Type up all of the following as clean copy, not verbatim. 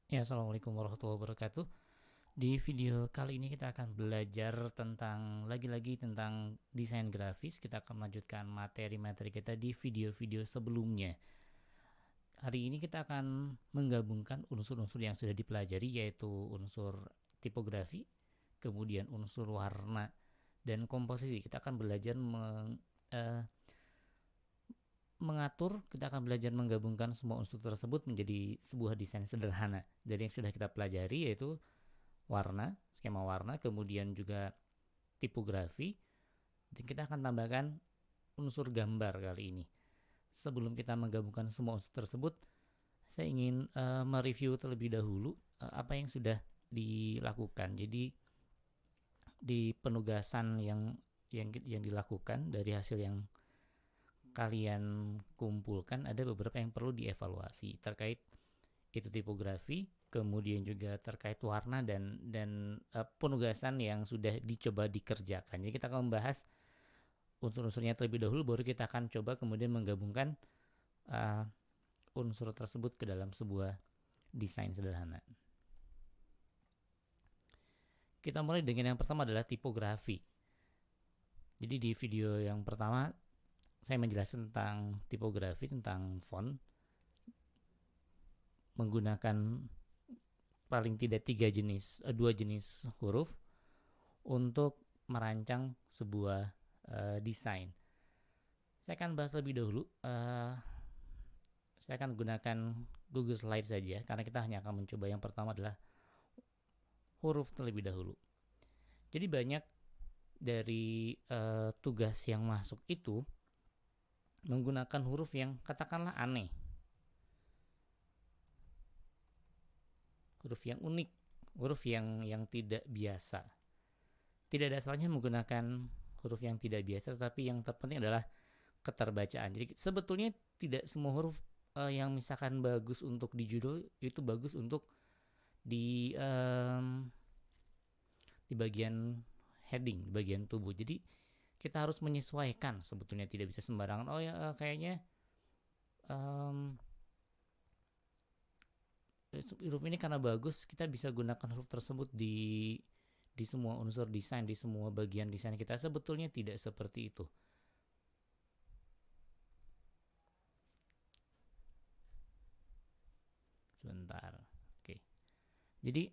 Ya, assalamualaikum warahmatullahi wabarakatuh. Di video kali ini kita akan belajar tentang lagi-lagi tentang desain grafis. Kita akan melanjutkan materi-materi kita di video-video sebelumnya. Hari ini kita akan menggabungkan unsur-unsur yang sudah dipelajari, yaitu unsur tipografi, kemudian unsur warna dan komposisi. Kita akan belajar mengatur, kita akan belajar menggabungkan semua unsur tersebut menjadi sebuah desain sederhana. Jadi yang sudah kita pelajari yaitu warna, skema warna, kemudian juga tipografi, dan kita akan tambahkan unsur gambar kali ini. Sebelum kita menggabungkan semua unsur tersebut, saya ingin mereview terlebih dahulu apa yang sudah dilakukan. Jadi di penugasan yang dilakukan dari hasil yang kalian kumpulkan, ada beberapa yang perlu dievaluasi terkait itu tipografi, kemudian juga terkait warna dan penugasan yang sudah dicoba dikerjakan. Jadi kita akan membahas unsur-unsurnya terlebih dahulu, baru kita akan coba kemudian menggabungkan uh, unsur tersebut ke dalam sebuah desain sederhana. Kita mulai dengan yang pertama adalah tipografi. Jadi di video yang pertama saya menjelaskan tentang tipografi, tentang font, menggunakan paling tidak dua jenis huruf untuk merancang sebuah desain. Saya akan bahas lebih dahulu. Saya akan gunakan Google Slide saja karena kita hanya akan mencoba yang pertama adalah huruf terlebih dahulu. Jadi banyak dari tugas yang masuk itu menggunakan huruf yang katakanlah aneh, huruf yang unik, huruf yang tidak biasa. Tidak ada salahnya menggunakan huruf yang tidak biasa, tetapi yang terpenting adalah keterbacaan. Jadi sebetulnya tidak semua huruf yang misalkan bagus untuk di judul itu bagus untuk di di bagian heading, di bagian tubuh. Jadi kita harus menyesuaikan, sebetulnya tidak bisa sembarangan. Oh ya, kayaknya huruf ini karena bagus, kita bisa gunakan huruf tersebut di semua unsur desain, di semua bagian desain kita. Sebetulnya tidak seperti itu. Sebentar. Oke. Jadi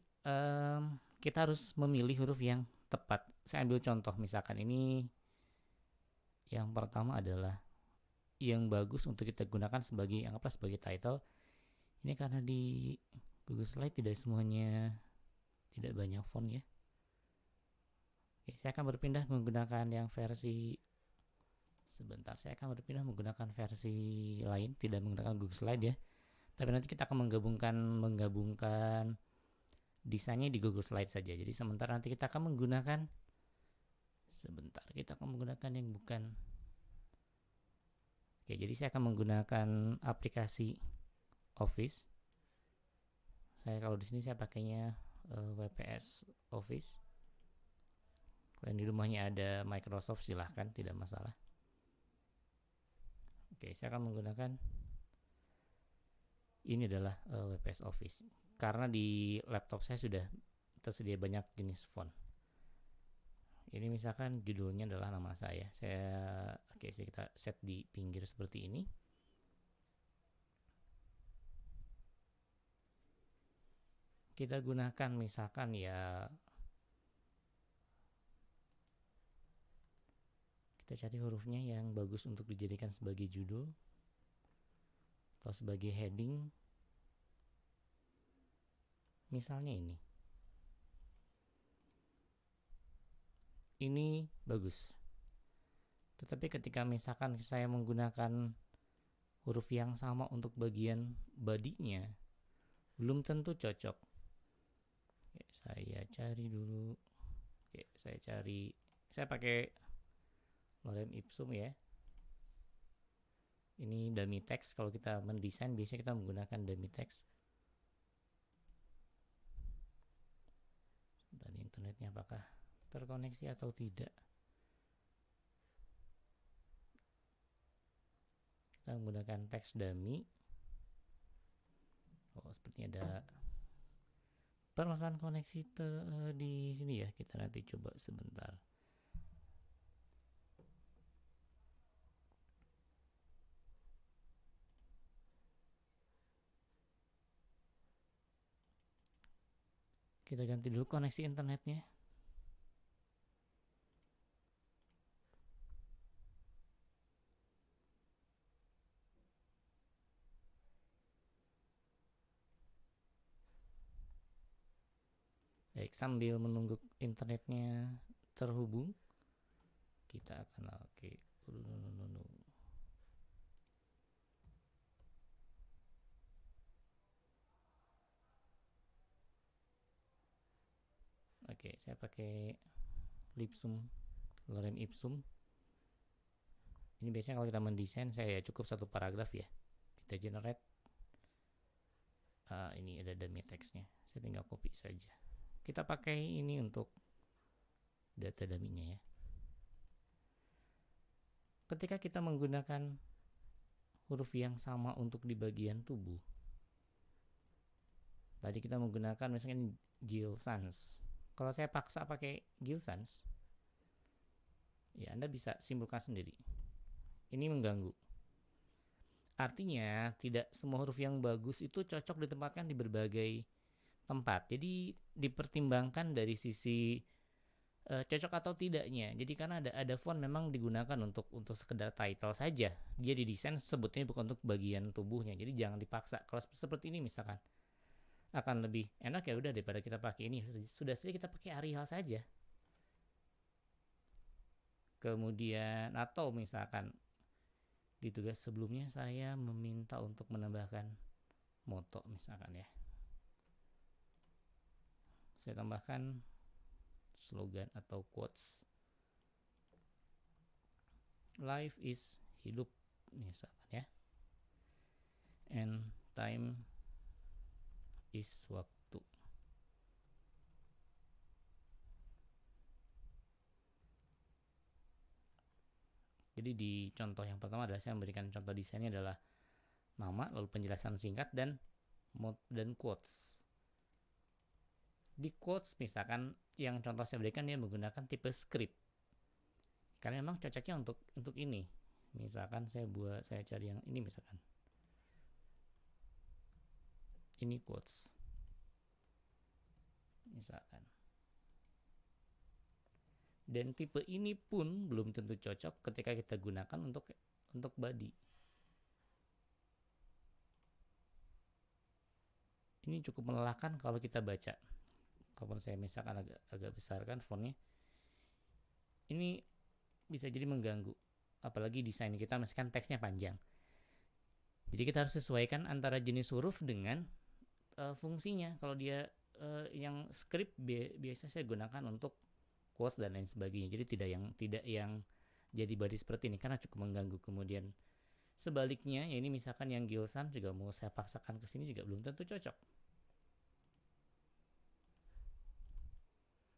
kita harus memilih huruf yang tepat. Saya ambil contoh, misalkan ini yang pertama adalah yang bagus untuk kita gunakan sebagai anggaplah sebagai title. Ini karena di Google Slide tidak semuanya, tidak banyak font ya. Oke, saya akan berpindah menggunakan yang versi sebentar. Saya akan berpindah menggunakan versi lain, tidak menggunakan Google Slide ya. Tapi nanti kita akan menggabungkan desainnya di Google Slide saja. Jadi sementara nanti kita akan menggunakan yang bukan. Oke, jadi saya akan menggunakan aplikasi Office. Kalau di sini saya pakainya WPS Office. Kalau di rumahnya ada Microsoft silahkan, tidak masalah. Oke, saya akan menggunakan ini adalah WPS Office karena di laptop saya sudah tersedia banyak jenis font. Ini misalkan judulnya adalah nama saya. Oke, kita set di pinggir seperti ini. Kita gunakan misalkan ya, kita cari hurufnya yang bagus untuk dijadikan sebagai judul atau sebagai heading. Misalnya ini bagus. Tetapi ketika misalkan saya menggunakan huruf yang sama untuk bagian bodinya, belum tentu cocok. Oke, saya cari dulu. Oke, saya pakai Lorem Ipsum ya. Ini dummy text. Kalau kita mendesain biasanya kita menggunakan dummy text. Tadi internetnya apakah terkoneksi atau tidak? Kita menggunakan teks dummy. Oh, sepertinya ada permasalahan koneksi di sini ya, kita nanti coba sebentar. Kita ganti dulu koneksi internetnya. Baik, sambil menunggu internetnya terhubung, kita akan Oke, saya pakai Lipsum, lorem ipsum. Ini biasanya kalau kita mendesain, saya cukup satu paragraf ya. Kita generate. Ini ada dummy text-nya. Saya tinggal copy saja. Kita pakai ini untuk data dummy-nya ya. Ketika kita menggunakan huruf yang sama untuk di bagian tubuh, tadi kita menggunakan misalnya Gill Sans. Kalau saya paksa pakai Gill Sans, ya Anda bisa simpulkan sendiri. Ini mengganggu. Artinya tidak semua huruf yang bagus itu cocok ditempatkan di berbagai tempat. Jadi dipertimbangkan dari sisi cocok atau tidaknya. Jadi karena ada font memang digunakan untuk sekedar title saja. Dia didesain sebetulnya bukan untuk bagian tubuhnya. Jadi jangan dipaksa. Kalau seperti ini misalkan akan lebih enak ya udah daripada kita pakai ini. Sudah saja kita pakai Arial saja. Kemudian atau misalkan di tugas sebelumnya saya meminta untuk menambahkan moto misalkan ya. Saya tambahkan slogan atau quotes. Life is hidup misalkan ya. And time is waktu. Jadi di contoh yang pertama adalah saya memberikan contoh desainnya adalah nama, lalu penjelasan singkat dan quotes. Di quotes misalkan yang contoh saya berikan dia menggunakan tipe script. Karena memang cocoknya untuk ini. Misalkan saya cari yang ini misalkan. Ini quotes. Misalkan. Dan tipe ini pun belum tentu cocok ketika kita gunakan untuk body. Ini cukup melelahkan kalau kita baca. Kalau saya misalkan agak besarkan fontnya, ini bisa jadi mengganggu. Apalagi desain kita misalkan teksnya panjang. Jadi kita harus sesuaikan antara jenis huruf dengan fungsinya. Kalau dia yang script biasa saya gunakan untuk quotes dan lain sebagainya. Jadi tidak yang jadi body seperti ini karena cukup mengganggu. Kemudian sebaliknya ya ini misalkan yang Gill Sans juga mau saya paksakan ke sini juga belum tentu cocok.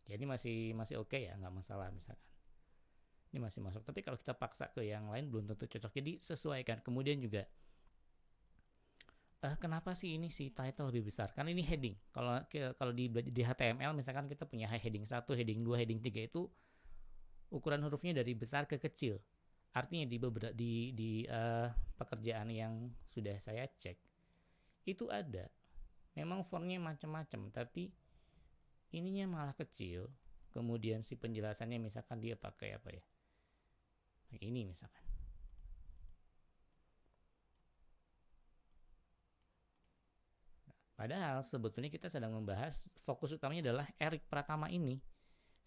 Ya ini masih oke ya, nggak masalah misalkan. Ini masih masuk. Tapi kalau kita paksa ke yang lain belum tentu cocok. Jadi sesuaikan. Kemudian juga kenapa sih ini si title lebih besar? Karena ini heading. Kalau di HTML misalkan kita punya heading 1, heading 2, heading 3 itu ukuran hurufnya dari besar ke kecil. Artinya di pekerjaan yang sudah saya cek itu ada. Memang fontnya macam-macam, tapi ininya malah kecil. Kemudian si penjelasannya misalkan dia pakai apa ya? Ini misalkan. Padahal sebetulnya kita sedang membahas fokus utamanya adalah Erik Pratama ini.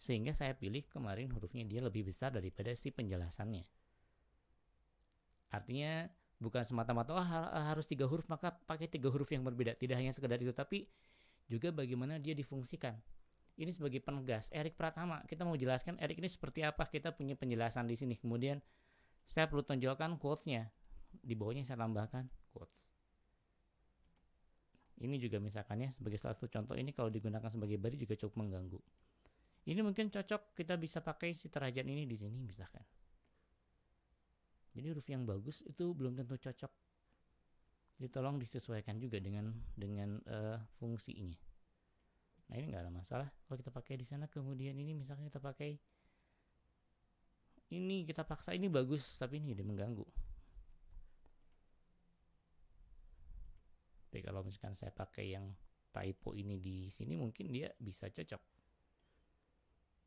Sehingga saya pilih kemarin hurufnya dia lebih besar daripada si penjelasannya. Artinya bukan semata-mata harus 3 huruf maka pakai 3 huruf yang berbeda. Tidak hanya sekedar itu, tapi juga bagaimana dia difungsikan. Ini sebagai penegas. Erik Pratama, kita mau jelaskan Erik ini seperti apa. Kita punya penjelasan di sini. Kemudian saya perlu tonjolkan quotes-nya. Di bawahnya saya tambahkan quotes. Ini juga misalkannya sebagai salah satu contoh ini kalau digunakan sebagai body juga cukup mengganggu. Ini mungkin cocok kita bisa pakai si terajan ini di sini misalkan. Jadi huruf yang bagus itu belum tentu cocok. Jadi tolong disesuaikan juga dengan fungsinya. Nah ini nggak ada masalah kalau kita pakai di sana. Kemudian ini misalkan kita pakai ini, kita paksa ini bagus tapi ini udah mengganggu. Tapi kalau misalkan saya pakai yang typo ini di sini, mungkin dia bisa cocok.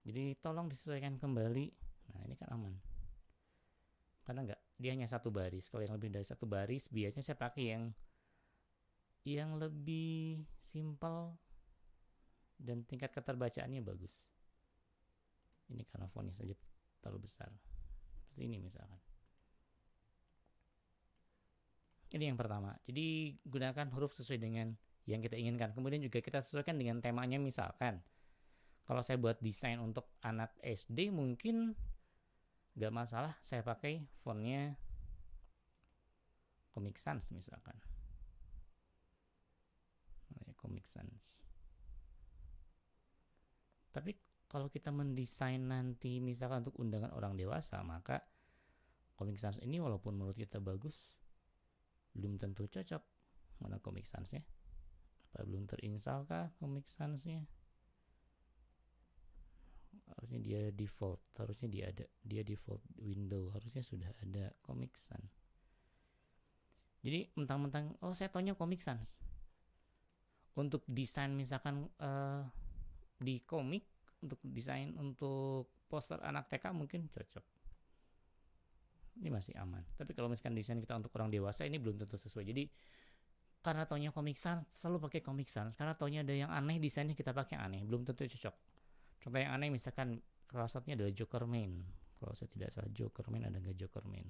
Jadi tolong disesuaikan kembali. Nah ini kan aman, karena dia hanya satu baris. Kalau yang lebih dari satu baris biasanya saya pakai yang lebih simpel dan tingkat keterbacaannya bagus. Ini karena fontnya saja terlalu besar, seperti ini misalkan. Ini yang pertama. Jadi gunakan huruf sesuai dengan yang kita inginkan. Kemudian juga kita sesuaikan dengan temanya. Misalkan kalau saya buat desain untuk anak SD, mungkin gak masalah saya pakai fontnya Comic Sans misalkan. Comic Sans. Tapi kalau kita mendesain nanti misalkan untuk undangan orang dewasa, maka Comic Sans ini walaupun menurut kita bagus, belum tentu cocok. Mana Comic Sans-nya? Apa belum terinstall kah Comic Sans-nya? Harusnya dia default, harusnya dia default window, harusnya sudah ada Comic Sans. Jadi mentang-mentang saya taunya Comic Sans. Untuk desain misalkan di komik, untuk desain untuk poster anak TK mungkin cocok. Ini masih aman. Tapi kalau misalkan desain kita untuk orang dewasa, ini belum tentu sesuai. Jadi karena taunya Comic Sans, selalu pakai Comic Sans. Karena taunya ada yang aneh, desainnya kita pakai aneh, belum tentu cocok. Contoh yang aneh misalkan salah satunya adalah Jokerman. Kalau saya tidak salah Jokerman, ada nggak Jokerman?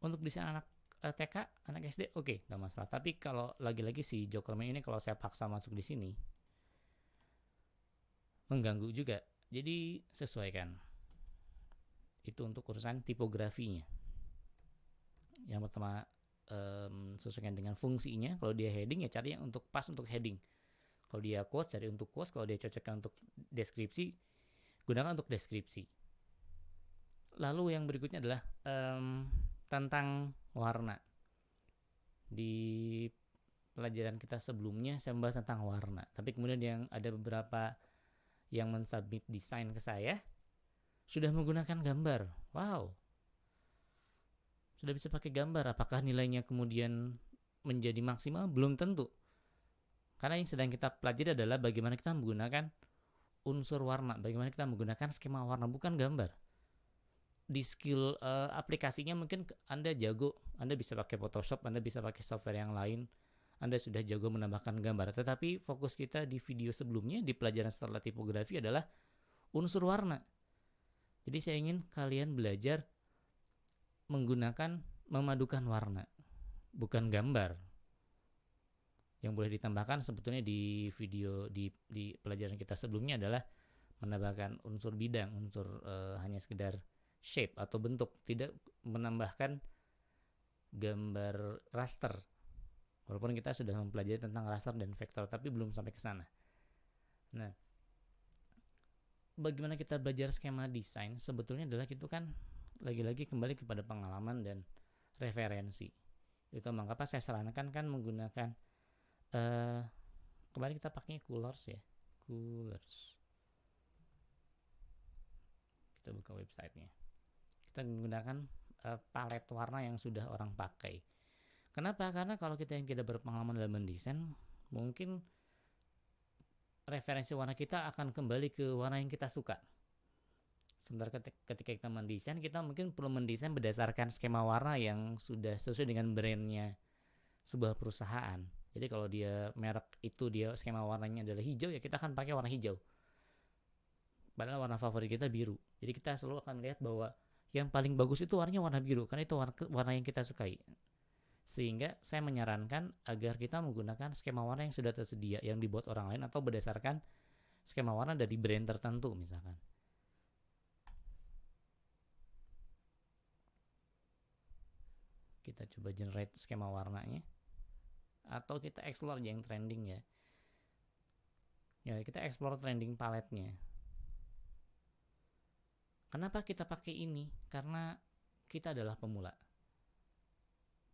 Untuk desain anak TK, anak SD, oke, nggak masalah. Tapi kalau lagi-lagi si Jokerman ini kalau saya paksa masuk di sini, mengganggu juga. Jadi sesuaikan. Itu untuk urusan tipografinya. Yang pertama, sesuaikan dengan fungsinya. Kalau dia heading, ya cari yang untuk pas untuk heading. Kalau dia quotes, cari untuk quotes. Kalau dia cocokkan untuk deskripsi, gunakan untuk deskripsi. Lalu yang berikutnya adalah tentang warna. Di pelajaran kita sebelumnya saya membahas tentang warna, tapi kemudian yang ada beberapa yang mensubmit desain ke saya sudah menggunakan gambar. Wow, sudah bisa pakai gambar. Apakah nilainya kemudian menjadi maksimal? Belum tentu, karena yang sedang kita pelajari adalah bagaimana kita menggunakan unsur warna, bagaimana kita menggunakan skema warna, bukan gambar. Di skill aplikasinya mungkin Anda jago, Anda bisa pakai Photoshop, Anda bisa pakai software yang lain, Anda sudah jago menambahkan gambar. Tetapi fokus kita di video sebelumnya, di pelajaran setelah tipografi adalah unsur warna. Jadi saya ingin kalian belajar menggunakan, memadukan warna, bukan gambar. Yang boleh ditambahkan sebetulnya di video di pelajaran kita sebelumnya adalah menambahkan unsur bidang, unsur hanya sekedar shape atau bentuk, tidak menambahkan gambar raster. Walaupun kita sudah mempelajari tentang raster dan vektor, tapi belum sampai ke sana. Nah, bagaimana kita belajar skema desain sebetulnya adalah itu kan lagi-lagi kembali kepada pengalaman dan referensi. Itu mengapa saya sarankan kan menggunakan kemarin kita pakainya Colors ya, Colors. Kita buka websitenya. Kita menggunakan palet warna yang sudah orang pakai. Kenapa? Karena kalau kita yang tidak berpengalaman dalam mendesain, mungkin referensi warna kita akan kembali ke warna yang kita suka. Sementara ketika kita mendesain, kita mungkin perlu mendesain berdasarkan skema warna yang sudah sesuai dengan brandnya sebuah perusahaan. Jadi kalau dia merek itu dia skema warnanya adalah hijau, ya kita akan pakai warna hijau. Padahal warna favorit kita biru. Jadi kita selalu akan melihat bahwa yang paling bagus itu warnanya warna biru, karena itu warna yang kita sukai. Sehingga saya menyarankan agar kita menggunakan skema warna yang sudah tersedia, yang dibuat orang lain, atau berdasarkan skema warna dari brand tertentu misalkan. Kita coba generate skema warnanya, atau kita explore yang trending ya. Ya, kita explore trending paletnya. Kenapa kita pakai ini? Karena kita adalah pemula.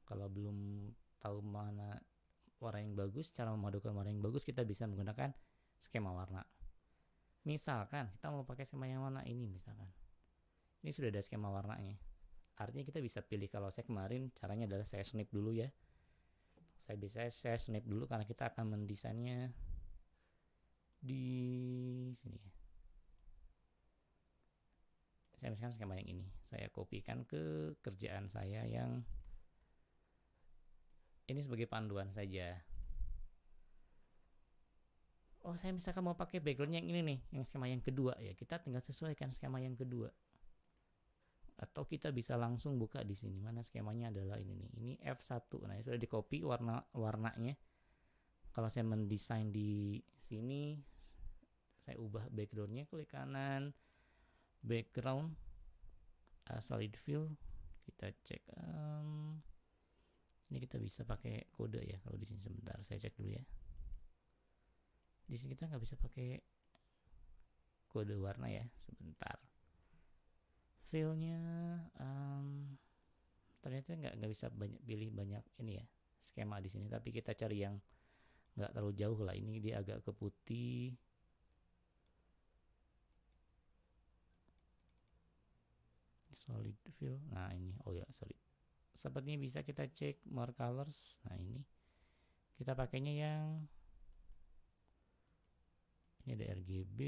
Kalau belum tahu mana warna yang bagus, cara memadukan warna yang bagus, kita bisa menggunakan skema warna. Misalkan kita mau pakai skema yang warna ini, misalkan ini sudah ada skema warnanya, artinya kita bisa pilih. Kalau saya kemarin caranya adalah saya snip dulu ya, saya snip dulu karena kita akan mendesainnya di sini ya. Saya misalkan skema yang ini, saya kopikan ke kerjaan saya yang ini sebagai panduan saja. Oh, saya misalkan mau pakai backgroundnya yang ini nih, yang skema yang kedua ya, kita tinggal sesuaikan skema yang kedua. Atau kita bisa langsung buka di sini, mana skemanya adalah ini nih, ini F1. Nah, sudah di copy warnanya. Kalau saya mendesain di sini, saya ubah backgroundnya, klik kanan, background, solid fill, kita cek. Ini kita bisa pakai kode ya. Kalau di sini sebentar, saya cek dulu ya. Di sini kita nggak bisa pakai kode warna ya, sebentar. Fillnya ternyata nggak bisa pilih banyak ini ya skema di sini, tapi kita cari yang nggak terlalu jauh lah. Ini dia agak ke putih, solid fill. Nah ini, oh ya solid. Sepertinya bisa kita cek more colors. Nah ini kita pakainya yang ini ada RGB.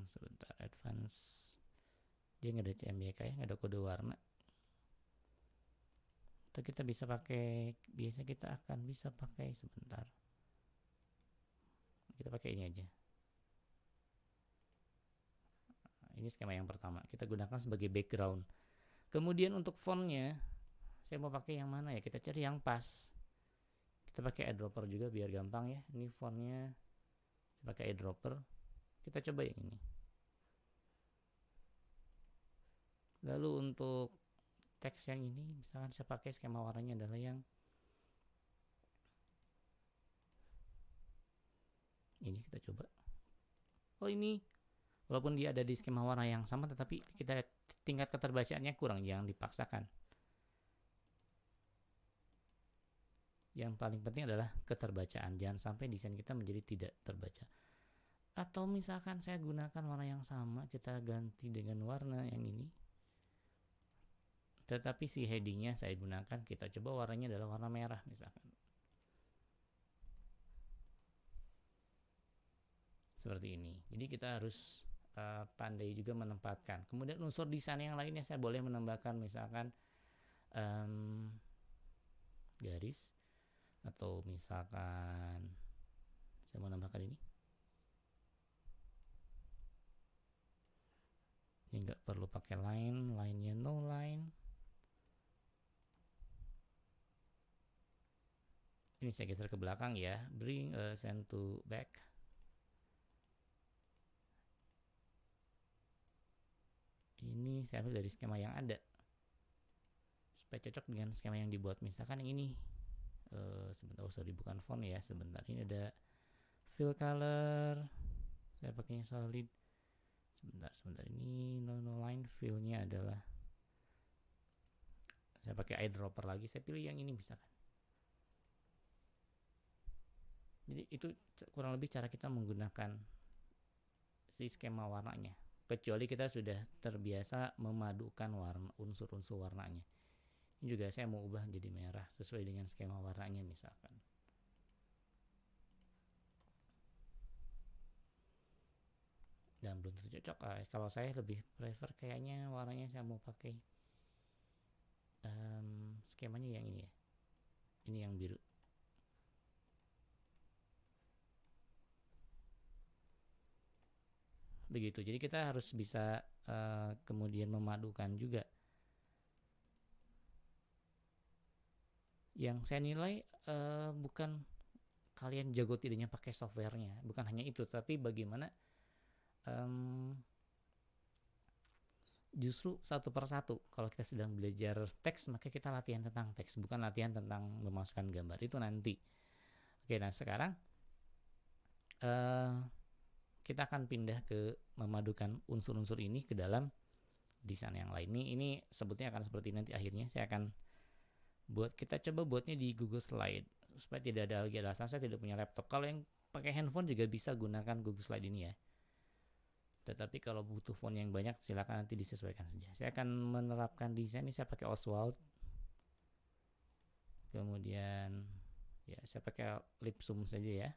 Sebentar, advance, dia nggak ada CMYK ya, nggak ada kode warna. Atau kita bisa pakai, biasa kita akan bisa pakai, sebentar, kita pakai ini aja. Ini skema yang pertama, kita gunakan sebagai background. Kemudian untuk fontnya, saya mau pakai yang mana ya, kita cari yang pas. Kita pakai eyedropper juga biar gampang ya. Ini fontnya saya pakai eyedropper, kita coba yang ini. Lalu untuk teks yang ini, misalkan saya pakai skema warnanya adalah yang ini, kita coba. Oh ini, walaupun dia ada di skema warna yang sama, tetapi kita tingkat keterbacaannya kurang, jangan dipaksakan. Yang paling penting adalah keterbacaan, jangan sampai desain kita menjadi tidak terbaca. Atau misalkan saya gunakan warna yang sama, kita ganti dengan warna yang ini, tetapi si headingnya saya gunakan, kita coba warnanya adalah warna merah misalkan. Seperti ini. Jadi kita harus pandai juga menempatkan. Kemudian unsur desain yang lainnya saya boleh menambahkan, misalkan garis, atau misalkan saya mau menambahkan ini nggak perlu pakai line-nya no line. Ini saya geser ke belakang ya, bring send to back. Ini saya ambil dari skema yang ada supaya cocok dengan skema yang dibuat. Misalkan yang ini, sebentar, sorry, bukan font ya, sebentar. Ini ada fill color, saya pakainya solid. Sebentar, ini no line, fillnya adalah saya pakai eyedropper lagi, saya pilih yang ini misalkan. Jadi itu kurang lebih cara kita menggunakan si skema warnanya, kecuali kita sudah terbiasa memadukan warna, unsur-unsur warnanya. Ini juga saya mau ubah jadi merah sesuai dengan skema warnanya misalkan. Dan belum tentu cocok. Kalau saya lebih prefer kayaknya warnanya saya mau pakai skemanya yang ini ya, ini yang biru. Begitu, jadi kita harus bisa kemudian memadukan juga. Yang saya nilai bukan kalian jago tidaknya pakai softwarenya, bukan hanya itu, tapi bagaimana justru satu persatu. Kalau kita sedang belajar teks, maka kita latihan tentang teks, bukan latihan tentang memasukkan gambar, itu nanti. Oke, nah sekarang kita akan pindah ke memadukan unsur-unsur ini ke dalam desain yang lain. Ini sebetulnya akan seperti nanti akhirnya saya akan kita coba buatnya di Google Slide supaya tidak ada lagi alasan saya tidak punya laptop. Kalau yang pakai handphone juga bisa gunakan Google Slide ini ya. Tetapi kalau butuh font yang banyak silakan nanti disesuaikan saja. Saya akan menerapkan desain ini, saya pakai Oswald. Kemudian ya saya pakai Lipsum saja ya.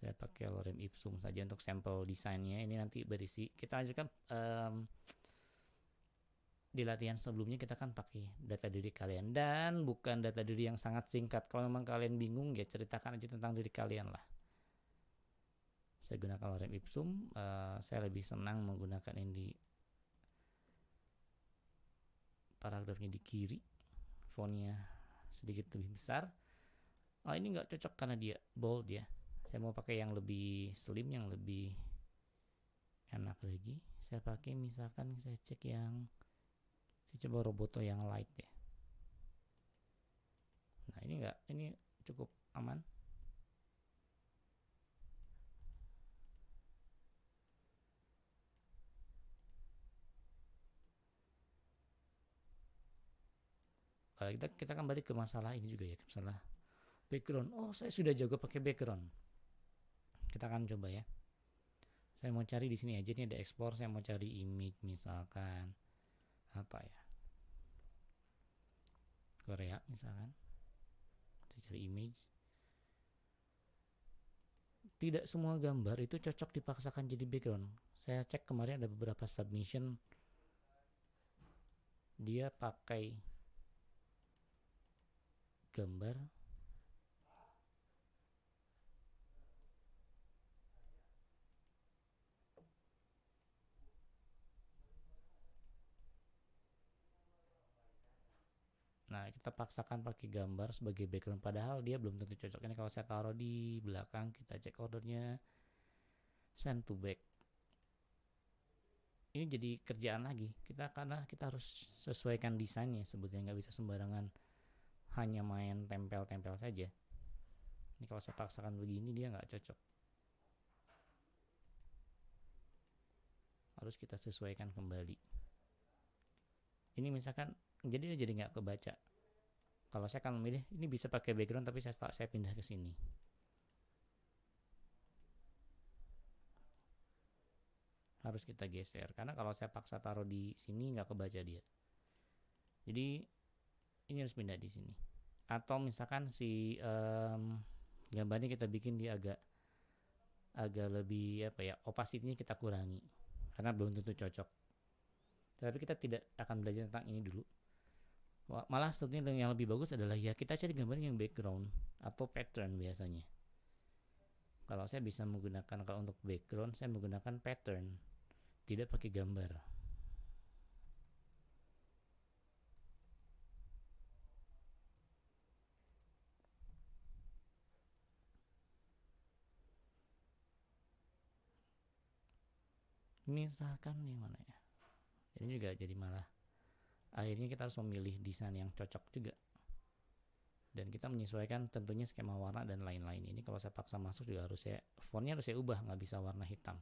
Saya pakai lorem ipsum saja untuk sampel desainnya. Ini nanti berisi. Kita lanjutkan di latihan sebelumnya kita kan pakai data diri kalian dan bukan data diri yang sangat singkat. Kalau memang kalian bingung ya ceritakan aja tentang diri kalian lah. Saya gunakan lorem ipsum. Saya lebih senang menggunakan ini di paragrafnya di kiri, fontnya sedikit lebih besar. Ini nggak cocok karena dia bold ya. Saya mau pakai yang lebih slim, yang lebih enak lagi. Saya pakai misalkan saya cek yang saya coba Roboto yang light ya. Nah ini cukup aman. Kita akan balik ke masalah ini juga ya, masalah background. Saya sudah jago pakai background. Kita akan coba ya. Saya mau cari di sini aja, ini ada explore. Saya mau cari image misalkan apa ya, Korea misalkan. Saya cari image. Tidak semua gambar itu cocok dipaksakan jadi background. Saya cek kemarin ada beberapa submission dia pakai gambar nah kita paksakan pakai gambar sebagai background padahal dia belum tentu cocok. Ini kalau saya taruh di belakang, kita cek ordernya, send to back, ini jadi kerjaan lagi kita karena kita harus sesuaikan desainnya. Sebetulnya nggak bisa sembarangan hanya main tempel-tempel saja. Ini kalau saya paksakan begini dia nggak cocok, harus kita sesuaikan kembali. Ini misalkan jadi nggak kebaca. Kalau saya akan memilih ini bisa pakai background tapi saya pindah ke sini. Harus kita geser karena kalau saya paksa taruh di sini nggak kebaca dia. Jadi ini harus pindah di sini. Atau misalkan si gambarnya kita bikin dia agak lebih apa ya, opacity-nya kita kurangi karena belum tentu cocok. Tapi kita tidak akan belajar tentang ini dulu. Malah sebetulnya yang lebih bagus adalah ya kita cari gambar yang background atau pattern biasanya. Kalau saya bisa menggunakan, kalau untuk background saya menggunakan pattern, tidak pakai gambar. Misalkan yang mana ya, ini juga jadi malah akhirnya kita harus memilih desain yang cocok juga, dan kita menyesuaikan tentunya skema warna dan lain-lain. Ini kalau saya paksa masuk juga harus fontnya harus saya ubah, nggak bisa warna hitam.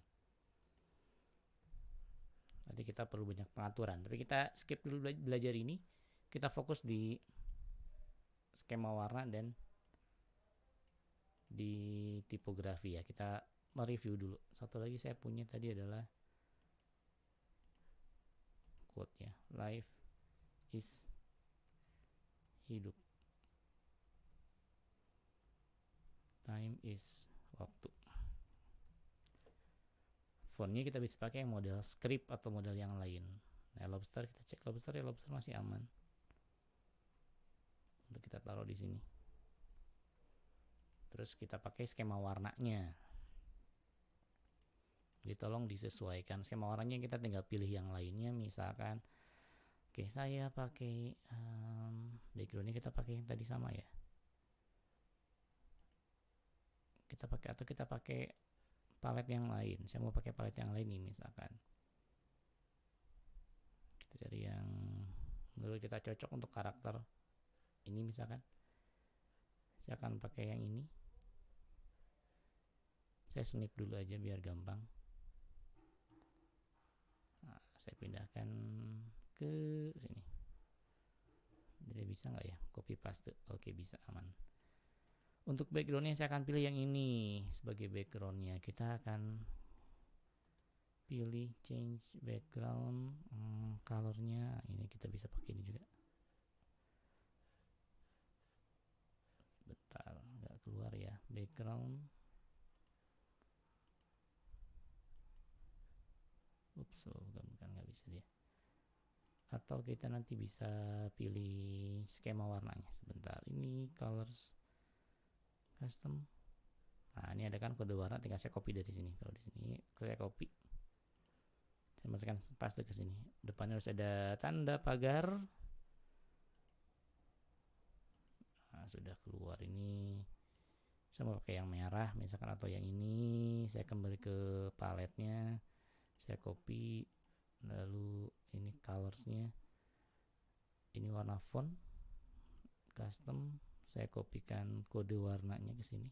Nanti kita perlu banyak pengaturan, tapi kita skip dulu belajar ini. Kita fokus di skema warna dan di tipografi ya. Kita mereview dulu. Satu lagi saya punya tadi adalah quote ya, life is hidup, time is waktu. Fontnya kita bisa pakai yang model script atau model yang lain. Nah, lobster kita cek lobster ya, lobster masih aman untuk kita taruh di sini. Terus kita pakai skema warnanya. Jadi tolong disesuaikan skema warnanya, kita tinggal pilih yang lainnya. Misalkan oke, saya pakai backgroundnya kita pakai yang tadi sama ya. Kita pakai palet yang lain. Saya mau pakai palet yang lain nih misalkan. Kita cari yang menurut kita cocok untuk karakter ini misalkan. Saya akan pakai yang ini. Saya snip dulu aja biar gampang. Nah, Saya pindahkan ke sini. Jadi bisa nggak ya copy paste? Oke, bisa, aman. Untuk backgroundnya saya akan pilih yang ini sebagai backgroundnya. Kita akan pilih change background, colornya ini kita bisa pakai ini juga. Sebentar, nggak keluar ya background. Ups, bukan nggak bisa dia. Atau kita nanti bisa pilih skema warnanya. Sebentar, ini colors custom. Nah, ini ada kan kode warna, tinggal saya copy dari sini. Kalau di sini saya copy, saya masukkan paste ke sini. Depannya harus ada tanda pagar. Nah, sudah keluar ini. Saya mau pakai yang merah misalkan, atau yang ini. Saya kembali ke paletnya, saya copy, lalu ini colorsnya, ini warna font custom, saya kopikan kode warnanya ke sini.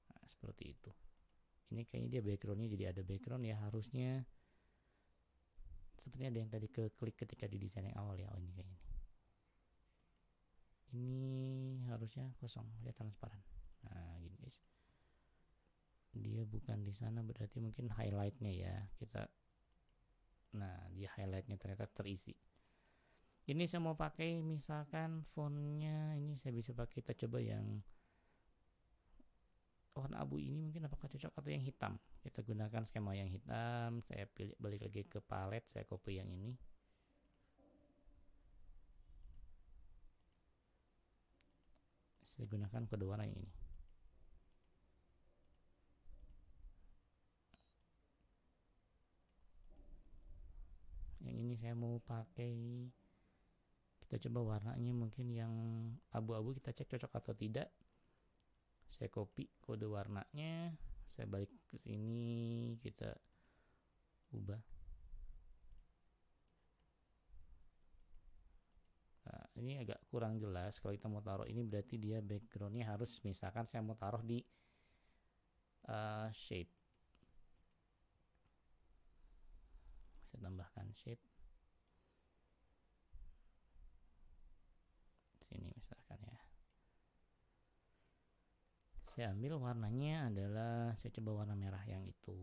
Nah, seperti itu. Ini kayaknya dia backgroundnya, jadi ada background ya, harusnya sepertinya ada yang tadi ke klik ketika di desain yang awal ya. Oh, ini kayaknya ini harusnya kosong ya, transparan. Nah, gini guys, dia bukan di sana, berarti mungkin highlightnya ya kita. Nah, di highlightnya ternyata terisi. Ini saya mau pakai misalkan fontnya ini, saya bisa pakai, kita coba yang warna abu ini, mungkin apakah cocok, atau yang hitam. Kita gunakan skema yang hitam. Saya pilih, balik lagi ke palet, saya copy yang ini. Saya gunakan kode warna yang ini. Yang ini saya mau pakai, kita coba warnanya mungkin yang abu-abu, kita cek cocok atau tidak. Saya copy kode warnanya, saya balik ke sini, kita ubah. Nah, ini agak kurang jelas. Kalau kita mau taruh ini, berarti dia backgroundnya harus, misalkan saya mau taruh di shape. Saya tambahkan shape sini misalkan ya. Saya ambil warnanya adalah, saya coba warna merah yang itu.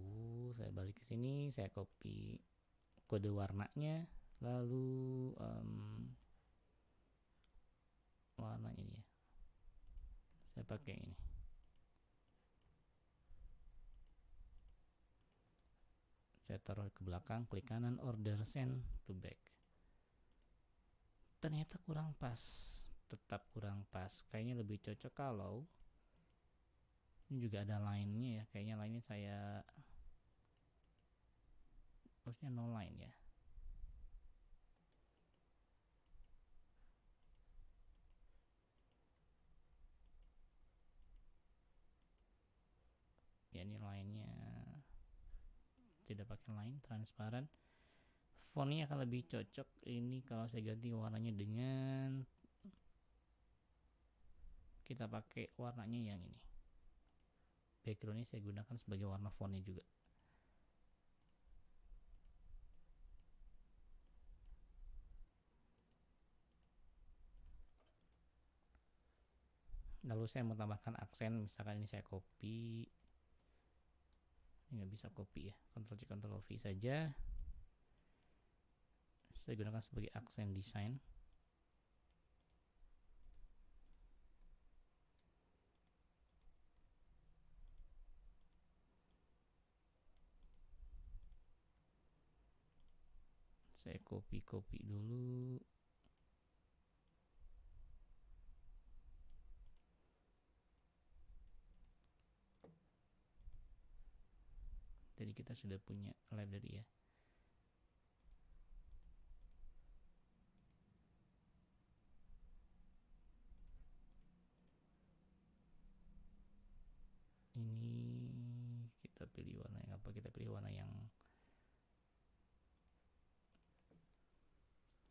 Saya balik ke sini, saya copy kode warnanya, lalu warna ini ya, saya pakai ini. Saya taruh ke belakang, klik kanan, order send to back. Ternyata kurang pas, tetap kurang pas. Kayaknya lebih cocok kalau ini juga ada line-nya ya. Kayaknya line-nya saya harusnya no line ya. Ya, ini line-nya tidak pakai line, transparan. Fontnya akan lebih cocok ini kalau saya ganti warnanya dengan, kita pakai warnanya yang ini. Backgroundnya saya gunakan sebagai warna fontnya juga. Lalu saya mau tambahkan aksen, misalkan ini saya copy. Ini nggak bisa copy ya, Ctrl C Ctrl V saja. Saya gunakan sebagai aksen desain. Saya copy dulu. Tadi kita sudah punya library ya. Ini kita pilih warna yang apa? Kita pilih warna yang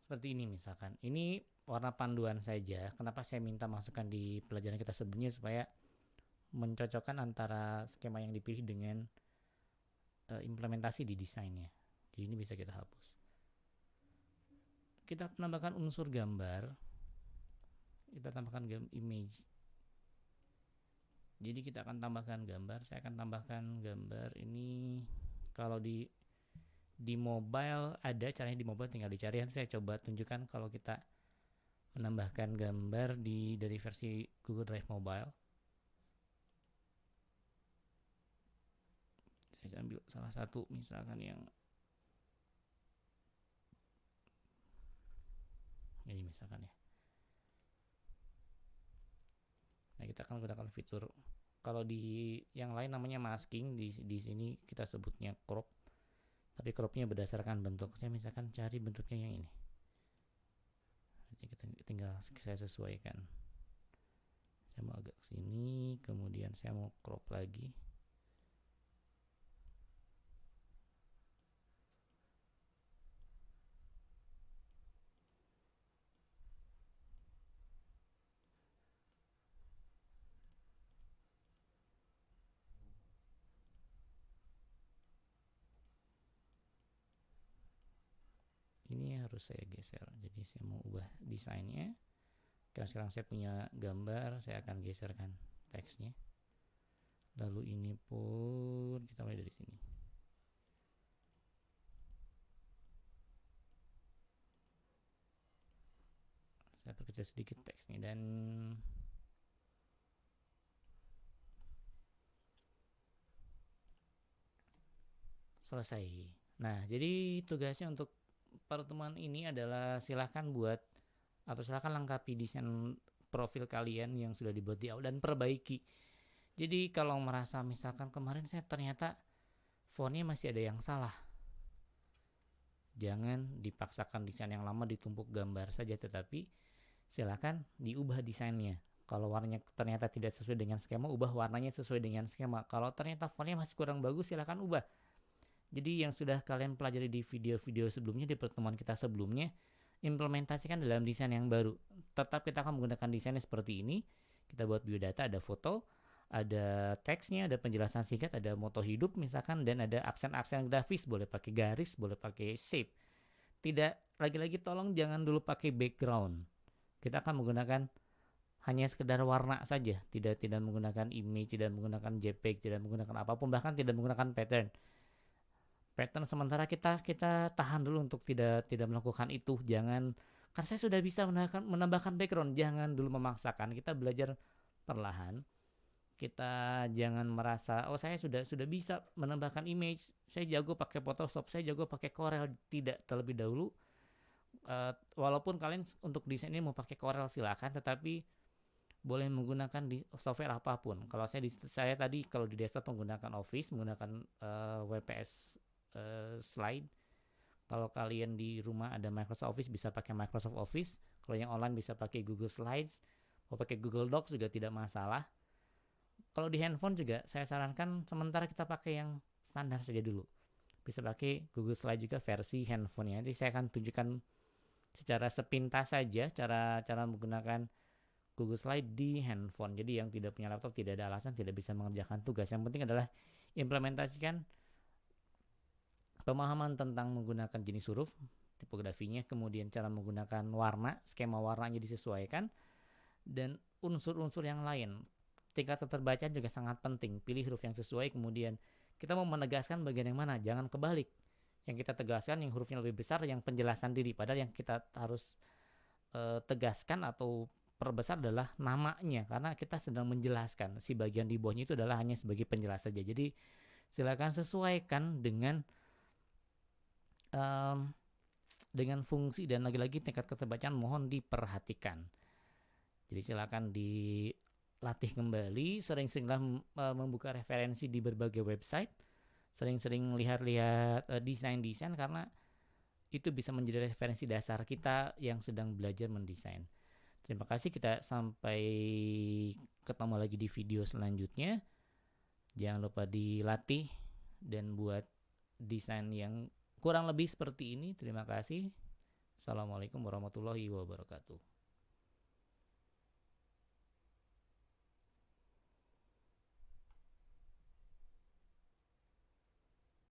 seperti ini misalkan. Ini warna panduan saja. Kenapa saya minta masukkan di pelajaran kita sebelumnya, supaya mencocokkan antara skema yang dipilih dengan implementasi di desainnya. Jadi ini bisa kita hapus. Kita tambahkan unsur gambar. Kita tambahkan image. Jadi kita akan tambahkan gambar. Saya akan tambahkan gambar ini. Kalau di mobile ada caranya, di mobile tinggal dicari. Saya coba tunjukkan kalau kita menambahkan gambar dari versi Google Drive Mobile. Saya ambil salah satu, misalkan yang ini misalkan ya. Nah, kita akan gunakan fitur, kalau di yang lain namanya masking, di sini kita sebutnya crop, tapi cropnya berdasarkan bentuk. Saya misalkan cari bentuknya yang ini, jadi kita tinggal saya sesuaikan. Saya mau agak sini, kemudian saya mau crop lagi. Ini harus saya geser, jadi saya mau ubah desainnya. Karena sekarang saya punya gambar, saya akan geserkan teksnya. Lalu ini pun kita mulai dari sini. Saya perkecil sedikit teksnya dan selesai. Nah, jadi tugasnya untuk pertemuan ini adalah silahkan buat atau silahkan lengkapi desain profil kalian yang sudah dibuat di awal dan perbaiki. Jadi kalau merasa misalkan kemarin saya ternyata fontnya masih ada yang salah, jangan dipaksakan desain yang lama ditumpuk gambar saja, tetapi silahkan diubah desainnya. Kalau warnanya ternyata tidak sesuai dengan skema, ubah warnanya sesuai dengan skema. Kalau ternyata fontnya masih kurang bagus, silahkan ubah. Jadi yang sudah kalian pelajari di video-video sebelumnya, di pertemuan kita sebelumnya, implementasikan dalam desain yang baru. Tetap kita akan menggunakan desainnya seperti ini. Kita buat biodata, ada foto, ada teksnya, ada penjelasan singkat, ada moto hidup misalkan, dan ada aksen-aksen grafis, boleh pakai garis, boleh pakai shape. Tidak, lagi-lagi tolong jangan dulu pakai background. Kita akan menggunakan hanya sekedar warna saja, tidak menggunakan image, tidak menggunakan JPEG, tidak menggunakan apapun, bahkan tidak menggunakan pattern. Sementara kita tahan dulu untuk tidak melakukan itu. Jangan, karena saya sudah bisa menambahkan background, jangan dulu memaksakan. Kita belajar perlahan. Kita jangan merasa saya sudah bisa menambahkan image, saya jago pakai Photoshop, saya jago pakai Corel. Tidak, terlebih dahulu walaupun kalian untuk desain ini mau pakai Corel silakan, tetapi boleh menggunakan di software apapun. Kalau saya tadi kalau di desktop menggunakan Office, menggunakan WPS slide. Kalau kalian di rumah ada Microsoft Office, bisa pakai Microsoft Office. Kalau yang online bisa pakai Google Slides, mau pakai Google Docs juga tidak masalah. Kalau di handphone juga saya sarankan sementara kita pakai yang standar saja dulu. Bisa pakai Google Slide juga versi handphonenya. Nanti saya akan tunjukkan secara sepintas saja cara menggunakan Google Slide di handphone. Jadi yang tidak punya laptop tidak ada alasan tidak bisa mengerjakan tugas. Yang penting adalah implementasikan pemahaman tentang menggunakan jenis huruf, tipografinya, kemudian cara menggunakan warna, skema warnanya disesuaikan, dan unsur-unsur yang lain. Tingkat keterbacaan juga sangat penting. Pilih huruf yang sesuai, kemudian kita mau menegaskan bagian yang mana, jangan kebalik. Yang kita tegaskan yang hurufnya lebih besar, yang penjelasan diri. Padahal yang kita harus tegaskan atau perbesar adalah namanya, karena kita sedang menjelaskan. Si bagian di bawahnya itu adalah hanya sebagai penjelas saja. Jadi silakan sesuaikan dengan fungsi, dan lagi-lagi tingkat keterbacaan mohon diperhatikan. Jadi silakan dilatih kembali, sering-seringlah membuka referensi di berbagai website, sering-sering lihat-lihat desain-desain, karena itu bisa menjadi referensi dasar kita yang sedang belajar mendesain. Terima kasih, kita sampai ketemu lagi di video selanjutnya. Jangan lupa dilatih dan buat desain yang kurang lebih seperti ini. Terima kasih. Assalamualaikum warahmatullahi wabarakatuh.